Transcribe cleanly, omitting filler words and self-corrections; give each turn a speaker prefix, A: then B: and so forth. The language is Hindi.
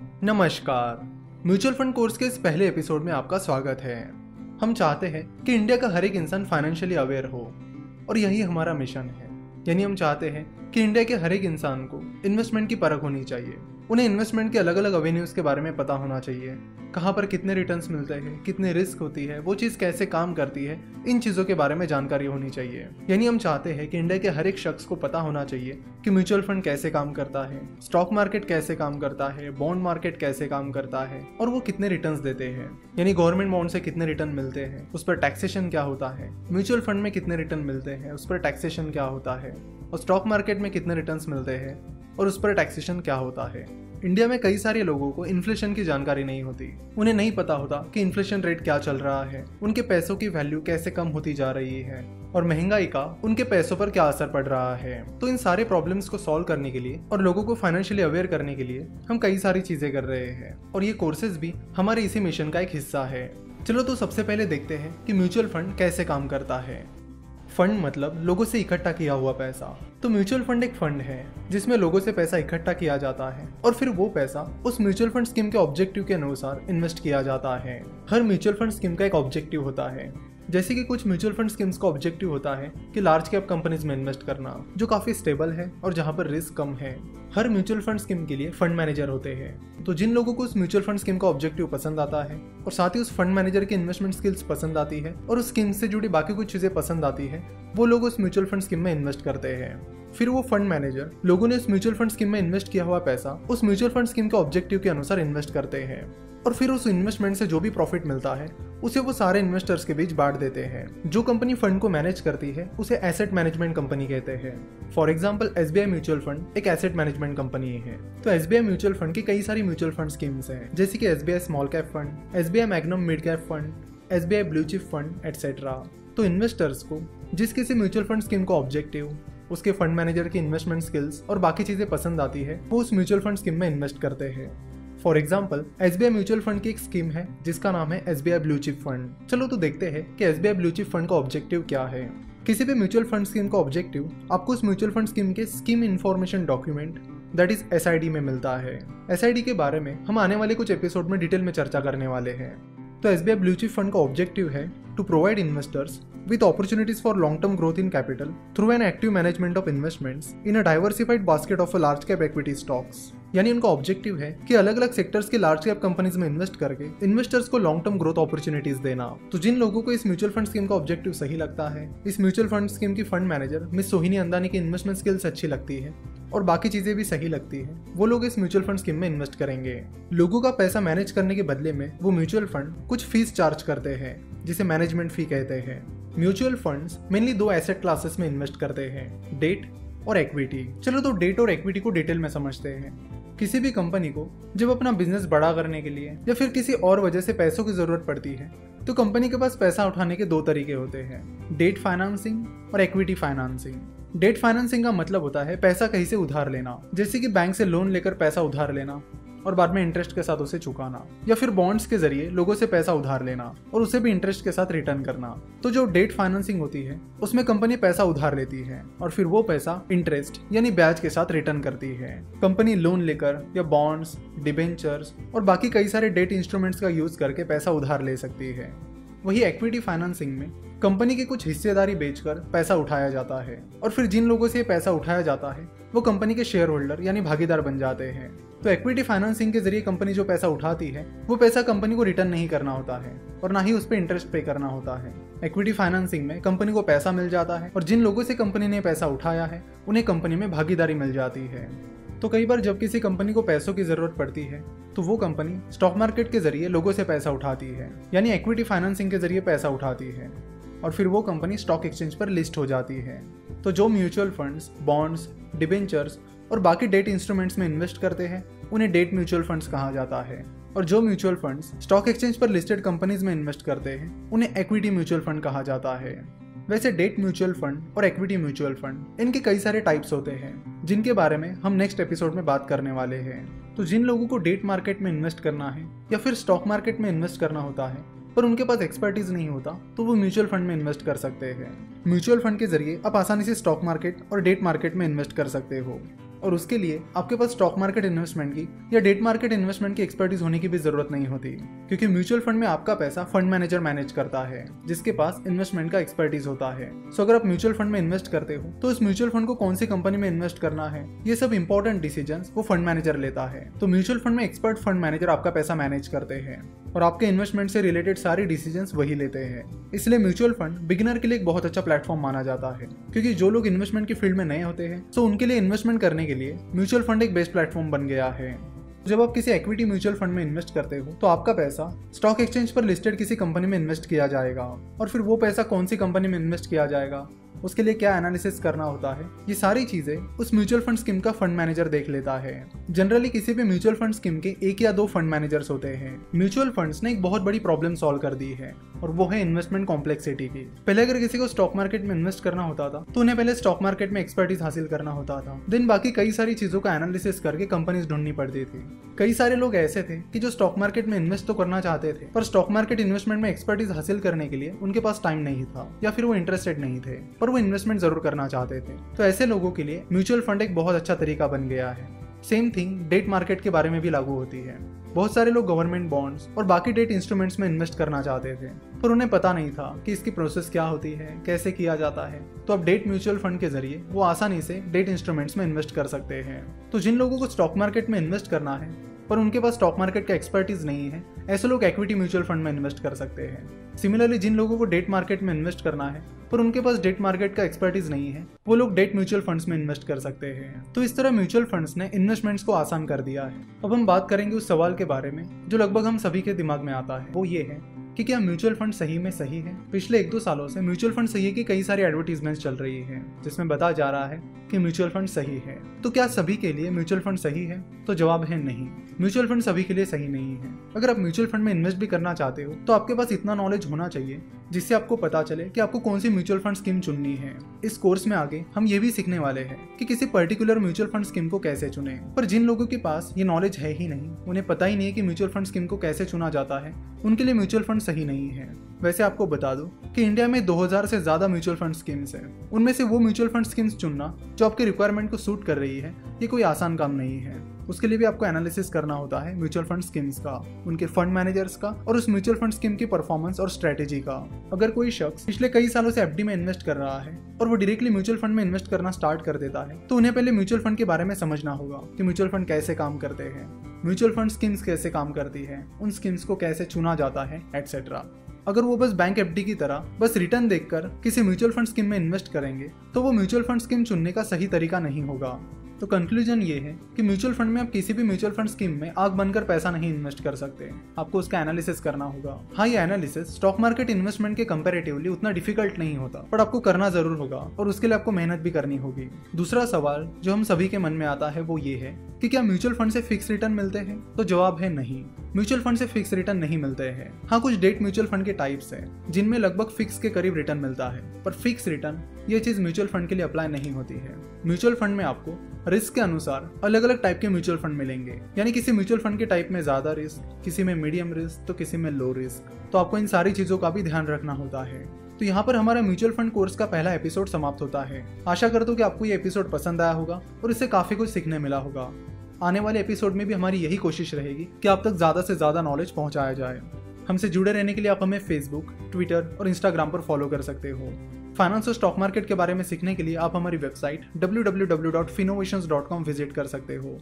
A: नमस्कार। म्यूचुअल फंड कोर्स के इस पहले एपिसोड में आपका स्वागत है। हम चाहते हैं कि इंडिया का हर एक इंसान फाइनेंशियली अवेयर हो और यही हमारा मिशन है। यानी हम चाहते हैं कि इंडिया के हर एक इंसान को इन्वेस्टमेंट की परख होनी चाहिए। उन्हें इन्वेस्टमेंट के अलग अलग अवेन्यूज़ के बारे में पता होना चाहिए, कहाँ पर कितने रिटर्न्स मिलते हैं, कितने रिस्क होती है, वो चीज़ कैसे काम करती है, इन चीज़ों के बारे में जानकारी होनी चाहिए। यानी हम चाहते हैं कि इंडिया के हर एक शख्स को पता होना चाहिए कि म्यूचुअल फंड कैसे काम करता है, स्टॉक मार्केट कैसे काम करता है, बॉन्ड मार्केट कैसे काम करता है और वो कितने रिटर्न्स देते हैं। यानी गवर्नमेंट बॉन्ड से कितने रिटर्न मिलते हैं, उस पर टैक्सेशन क्या होता है, म्यूचुअल फंड में कितने रिटर्न मिलते हैं, उस पर टैक्सेशन क्या होता है, और स्टॉक मार्केट में कितने रिटर्न्स मिलते हैं और उस पर टैक्सेशन क्या होता है। इंडिया में कई सारे लोगों को इन्फ्लेशन की जानकारी नहीं होती। उन्हें नहीं पता होता कि इन्फ्लेशन रेट क्या चल रहा है, उनके पैसों की वैल्यू कैसे कम होती जा रही है और महंगाई का उनके पैसों पर क्या असर पड़ रहा है। तो इन सारे प्रॉब्लम्स को सॉल्व करने के लिए और लोगों को फाइनेंशियली अवेयर करने के लिए हम कई सारी चीजें कर रहे हैं और ये कोर्सेज भी हमारे इसी मिशन का एक हिस्सा है। चलो तो सबसे पहले देखते हैं कि म्यूचुअल फंड कैसे काम करता है। फंड मतलब लोगों से इकट्ठा किया हुआ पैसा। तो म्यूचुअल फंड एक फंड है जिसमें लोगों से पैसा इकट्ठा किया जाता है और फिर वो पैसा उस म्यूचुअल फंड स्कीम के ऑब्जेक्टिव के अनुसार इन्वेस्ट किया जाता है। हर म्यूचुअल फंड स्कीम का एक ऑब्जेक्टिव होता है। जैसे कि कुछ म्यूचुअल फंड स्कीम्स का ऑब्जेक्टिव होता है कि लार्ज कैप कंपनीज में इन्वेस्ट करना, जो काफी स्टेबल है और जहां पर रिस्क कम है। हर म्यूचुअल फंड स्कीम के लिए फंड मैनेजर होते हैं। तो जिन लोगों को उस म्यूचुअल फंड स्कीम का ऑब्जेक्टिव पसंद आता है और साथ ही उस फंड मैनेजर की इन्वेस्टमेंट स्किल्स पसंद आती है और उस स्कीम से जुड़ी बाकी कुछ चीजें पसंद आती है, वो लोग उस म्यूचुअल फंड स्कीम में इन्वेस्ट करते हैं। फिर वो फंड मैनेजर लोगों ने उस म्यूचुअल फंड स्कीम में इन्वेस्ट किया हुआ पैसा उस म्यूचुअल फंड स्कीम के ऑब्जेक्टिव के अनुसार इन्वेस्ट करते हैं और फिर उस इन्वेस्टमेंट से जो भी प्रॉफिट मिलता है उसे वो सारे इन्वेस्टर्स के बीच बांट देते हैं। जो कंपनी फंड को मैनेज करती है उसे एसेट मैनेजमेंट कंपनी कहते हैं। For example SBI mutual fund एक एसेट मैनेजमेंट कंपनी है। तो SBI म्यूचुअल फंड की कई सारी म्यूचुअल फंड स्कीम्स हैं, जैसे कि SBI small cap fund, SBI magnum mid cap fund, SBI blue chip fund etcetera. तो इन्वेस्टर्स को जिस किसी म्यूचुअल फंड स्कीम का ऑब्जेक्टिव, उसके फंड मैनेजर की इन्वेस्टमेंट स्किल्स और बाकी चीजें पसंद आती है, वो उस म्यूचुअल फंड स्कीम में इन्वेस्ट करते हैं। For example SBI mutual fund की एक स्कीम है जिसका नाम है SBI ब्लू चिप फंड। चलो तो देखते हैं कि SBI ब्लू चिप फंड का ऑब्जेक्टिव क्या है। किसी भी म्यूचुअल फंड स्कीम का ऑब्जेक्टिव आपको उस म्यूचुअल फंड स्कीम के scheme information document that is SID में मिलता है। SID के बारे में हम आने वाले कुछ एपिसोड में डिटेल में चर्चा करने वाले हैं। तो SBI ब्लू चिप फंड का ऑब्जेक्टिव है to provide investors with opportunities for long-term growth in capital through an active management of investments in a diversified basket of large cap equity stocks। यानी उनका ऑब्जेक्टिव है कि अलग अलग सेक्टर्स की लार्ज कैप कंपनीज में इन्वेस्ट करके इन्वेस्टर्स को लॉन्ग टर्म ग्रोथ अपॉर्चुनिटीज देना। तो जिन लोगों को इस म्यूचुअल फंड स्कीम का ऑब्जेक्टिव सही लगता है, इस म्यूचुअल फंड स्कीम की फंड मैनेजर मिस सोहिनी अंदानी की इन्वेस्टमेंट स्किल्स अच्छी लगती है और बाकी चीजें भी सही लगती है, वो लोग इस म्यूचुअल फंड स्कीम में इन्वेस्ट करेंगे। लोगों का पैसा मैनेज करने के बदले में वो म्यूचुअल फंड कुछ फीस चार्ज करते हैं जिसे मैनेजमेंट फी कहते हैं। म्यूचुअल फंड्स मेनली दो एसेट क्लासेस में इन्वेस्ट करते हैं, डेट और इक्विटी। चलो तो डेट और इक्विटी को डिटेल में समझते हैं। किसी भी कंपनी को जब अपना बिजनेस बड़ा करने के लिए या फिर किसी और वजह से पैसों की जरूरत पड़ती है तो कंपनी के पास पैसा उठाने के दो तरीके होते हैं, डेट फाइनेंसिंग और इक्विटी फाइनेंसिंग। डेट फाइनेंसिंग का मतलब होता है पैसा कहीं से उधार लेना, जैसे कि बैंक से लोन लेकर पैसा उधार लेना और बाद में इंटरेस्ट के साथ उसे चुकाना, या फिर बॉन्ड्स के जरिए लोगों से पैसा उधार लेना और उसे भी इंटरेस्ट के साथ रिटर्न करना। तो जो डेट फाइनेंसिंग होती है उसमें कंपनी पैसा उधार लेती है और फिर वो पैसा इंटरेस्ट यानी ब्याज के साथ रिटर्न करती है। कंपनी लोन लेकर या बॉन्ड्स, डिबेंचर्स और बाकी कई सारे डेट इंस्ट्रूमेंट्स का यूज करके पैसा उधार ले सकती है। वही इक्विटी फाइनेंसिंग में कंपनी की कुछ हिस्सेदारी बेचकर पैसा उठाया जाता है और फिर जिन लोगों से ये पैसा उठाया जाता है वो कंपनी के शेयर होल्डर यानी भागीदार बन जाते हैं। तो इक्विटी फाइनेंसिंग के जरिए कंपनी जो पैसा उठाती है वो पैसा कंपनी को रिटर्न नहीं करना होता है और ना ही उस पर इंटरेस्ट पे करना होता है। इक्विटी फाइनेंसिंग में कंपनी को पैसा मिल जाता है और जिन लोगों से कंपनी ने पैसा उठाया है उन्हें कंपनी में भागीदारी मिल जाती है। तो कई बार जब किसी कंपनी को पैसों की जरूरत पड़ती है तो वो कंपनी स्टॉक मार्केट के जरिए लोगों से पैसा उठाती है, यानी इक्विटी फाइनेंसिंग के जरिए पैसा उठाती है और फिर वो कंपनी स्टॉक एक्सचेंज पर लिस्ट हो जाती है। तो जो म्यूचुअल फंड्स, बॉन्ड्स, डिबेंचर्स और बाकी डेट इंस्ट्रूमेंट्स में इन्वेस्ट करते हैं उन्हें डेट म्यूचुअल फंड्स कहा जाता है और जो म्यूचुअल फंड्स स्टॉक एक्सचेंज पर लिस्टेड कंपनीज में इन्वेस्ट करते हैं उन्हें इक्विटी म्यूचुअल फंड कहा जाता है। वैसे डेट म्यूचुअल फंड और इक्विटी म्यूचुअल फंड इनके कई सारे टाइप्स होते हैं जिनके बारे में हम नेक्स्ट एपिसोड में बात करने वाले हैं। तो जिन लोगों को डेट मार्केट में इन्वेस्ट करना है या फिर स्टॉक मार्केट में इन्वेस्ट करना होता है पर उनके पास एक्सपर्टीज नहीं होता तो वो म्यूचुअल फंड में इन्वेस्ट कर सकते हैं। म्यूचुअल फंड के जरिए आप आसानी से स्टॉक मार्केट और डेट मार्केट में इन्वेस्ट कर सकते हो और उसके लिए आपके पास स्टॉक मार्केट इन्वेस्टमेंट की या डेट मार्केट इन्वेस्टमेंट की एक्सपर्टीज होने की भी जरूरत नहीं होती, क्योंकि म्यूचुअल फंड में आपका पैसा फंड मैनेजर मैनेज करता है जिसके पास इन्वेस्टमेंट का एक्सपर्टीज होता है। सो अगर आप म्यूचुअल फंड में इन्वेस्ट करते हो तो उस म्यूचुअल फंड को कौन सी कंपनी में इन्वेस्ट करना है, ये सब इंपॉर्टेंट डिसीजंस वो फंड मैनेजर लेता है। तो म्यूचुअल फंड में एक्सपर्ट फंड मैनेजर आपका पैसा मैनेज करते हैं और आपके इन्वेस्टमेंट से रिलेटेड सारी डिसीजंस वही लेते हैं। इसलिए म्यूचुअल फंड बिगिनर के लिए एक बहुत अच्छा प्लेटफॉर्म माना जाता है, क्योंकि जो लोग इन्वेस्टमेंट की फील्ड में नए होते हैं तो उनके लिए इन्वेस्टमेंट करने के लिए म्यूचुअल फंड एक बेस्ट प्लेटफॉर्म बन गया है। जब आप किसी इक्विटी म्यूचुअल फंड में इन्वेस्ट करते हो तो आपका पैसा स्टॉक एक्सचेंज पर लिस्टेड किसी कंपनी में इन्वेस्ट किया जाएगा, और फिर वो पैसा कौन सी कंपनी में इन्वेस्ट किया जाएगा, उसके लिए क्या एनालिसिस करना होता है, ये सारी चीजें उस म्यूचुअल फंड स्कीम का फंड मैनेजर देख लेता है। जनरली किसी भी म्यूचुअल फंड स्कीम के 1 या 2 फंड मैनेजर्स होते हैं। म्यूचुअल फंड्स ने एक बहुत बड़ी प्रॉब्लम सॉल्व कर दी है और वो है इन्वेस्टमेंट कॉम्प्लेक्सिटी की। पहले अगर किसी को स्टॉक मार्केट में इन्वेस्ट करना होता था तो उन्हें पहले स्टॉक मार्केट में एक्सपर्टीज हासिल करना होता था, देन बाकी कई सारी चीजों का एनालिसिस करके कंपनीज ढूंढनी पड़ती थी। कई सारे लोग ऐसे थे कि जो स्टॉक मार्केट में इन्वेस्ट तो करना चाहते थे पर स्टॉक मार्केट इन्वेस्टमेंट में एक्सपर्टीज हासिल करने के लिए उनके पास टाइम नहीं था या फिर वो इंटरेस्टेड नहीं थे, पर वो इन्वेस्टमेंट जरूर करना चाहते थे। तो ऐसे लोगों के लिए म्यूचुअल फंड एक बहुत अच्छा तरीका बन गया है। सेम थिंग डेट मार्केट के बारे में भी लागू होती है। बहुत सारे लोग गवर्नमेंट बॉन्ड्स और बाकी डेट इंस्ट्रूमेंट्स में इन्वेस्ट करना चाहते थे पर उन्हें पता नहीं था कि इसकी प्रोसेस क्या होती है, कैसे किया जाता है। तो अब डेट म्यूचुअल फंड के जरिए वो आसानी से डेट इंस्ट्रूमेंट्स में इन्वेस्ट कर सकते हैं। तो जिन लोगों को स्टॉक मार्केट में इन्वेस्ट करना है पर उनके पास स्टॉक मार्केट का एक्सपर्टीज नहीं है, ऐसे लोग इक्विटी म्यूचुअल फंड में इन्वेस्ट कर सकते हैं। सिमिलरली जिन लोगों को डेट मार्केट में इन्वेस्ट करना है पर उनके पास डेट मार्केट का एक्सपर्टीज नहीं है, वो लोग डेट म्यूचुअल फंड्स में इन्वेस्ट कर सकते हैं। तो इस तरह म्यूचुअल फंड्स ने इन्वेस्टमेंट्स को आसान कर दिया है। अब हम बात करेंगे उस सवाल के बारे में जो लगभग हम सभी के दिमाग में आता है, वो ये है कि क्या म्यूचुअल फंड सही में सही है। पिछले 1-2 सालों से म्यूचुअल फंड सही है की कई सारी एडवर्टीजमेंट्स चल रही है जिसमें बताया जा रहा है कि म्यूचुअल फंड सही है। तो क्या सभी के लिए म्यूचुअल फंड सही है? तो जवाब है नहीं, म्यूचुअल फंड सभी के लिए सही नहीं है। अगर आप म्यूचुअल फंड में इन्वेस्ट भी करना चाहते हो तो आपके पास इतना नॉलेज होना चाहिए जिससे आपको पता चले कि आपको कौन सी म्यूचुअल फंड स्कीम चुननी है। इस कोर्स में आगे हम ये भी सीखने वाले हैं कि किसी पर्टिकुलर म्यूचुअल फंड स्कीम को कैसे चुने। पर जिन लोगों के पास ये नॉलेज है ही नहीं, उन्हें पता ही नहीं है कि म्यूचुअल फंड स्कीम को कैसे चुना जाता है, उनके लिए म्यूचुअल फंड सही नहीं है। वैसे आपको बता दूं कि इंडिया में 2000 से ज्यादा म्यूचुअल फंड स्कीम्स हैं। उनमें से वो म्यूचुअल फंड स्कीम्स चुनना जो आपके रिक्वायरमेंट को सूट कर रही है, ये कोई आसान काम नहीं है। उसके लिए भी आपको एनालिसिस करना होता है म्यूचुअल फंड स्कीम्स का, उनके फंड मैनेजर्स का और उस म्यूचुअल फंड स्कीम की परफॉर्मेंस और स्ट्रेटेजी का। अगर कोई शख्स पिछले कई सालों से एफडी में इन्वेस्ट कर रहा है और वो डायरेक्टली म्यूचुअल फंड में इन्वेस्ट करना स्टार्ट कर देता है तो उन्हें पहले म्यूचुअल फंड के बारे में समझना होगा कि म्यूचुअल फंड कैसे काम करते हैं, म्यूचुअल फंड स्कीम्स कैसे काम करती है, उन स्कीम्स को कैसे चुना जाता है, एटसेट्रा। अगर वो बस बैंक एफडी की तरह बस रिटर्न देखकर किसी म्यूचुअल फंड स्कीम में इन्वेस्ट करेंगे तो वो म्यूचुअल फंड स्कीम चुनने का सही तरीका नहीं होगा। तो कंक्लूजन ये है कि म्यूचुअल फंड में आप किसी भी म्यूचुअल फंड स्कीम में आग बनकर पैसा नहीं इन्वेस्ट कर सकते, आपको उसका एनालिसिस करना होगा। हाँ, ये एनालिसिस स्टॉक मार्केट इन्वेस्टमेंट के कंपैरेटिवली उतना डिफिकल्ट नहीं होता, पर आपको करना जरूर होगा और उसके लिए आपको मेहनत भी करनी होगी। दूसरा सवाल जो हम सभी के मन में आता है वो ये है कि क्या म्यूचुअल फंड से फिक्स रिटर्न मिलते हैं? तो जवाब है नहीं, म्यूचुअल फंड से फिक्स रिटर्न नहीं मिलते हैं। हाँ, कुछ डेट म्यूचुअल फंड के टाइप्स हैं जिनमें लगभग फिक्स के करीब रिटर्न मिलता है, पर फिक्स रिटर्न ये चीज म्यूचुअल फंड के लिए अप्लाई नहीं होती है। म्यूचुअल फंड में आपको रिस्क के अनुसार अलग अलग टाइप के म्यूचुअल फंड मिलेंगे, यानी किसी म्यूचुअल फंड के टाइप में ज्यादा रिस्क, किसी में मीडियम रिस्क तो किसी में लो रिस्क। तो आपको इन सारी चीजों का भी ध्यान रखना होता है। तो यहाँ पर हमारा म्यूचुअल फंड कोर्स का पहला एपिसोड समाप्त होता है। आशा करता हूँ कि आपको ये एपिसोड पसंद आया होगा और इससे काफी कुछ सीखने मिला होगा। आने वाले एपिसोड में भी हमारी यही कोशिश रहेगी कि आप तक ज्यादा से ज्यादा नॉलेज पहुंचाया जाए। हमसे जुड़े रहने के लिए आप हमें फेसबुक, ट्विटर और इंस्टाग्राम पर फॉलो कर सकते हो। फाइनेंस और स्टॉक मार्केट के बारे में सीखने के लिए आप हमारी वेबसाइट www.finnovations.com विजिट कर सकते हो।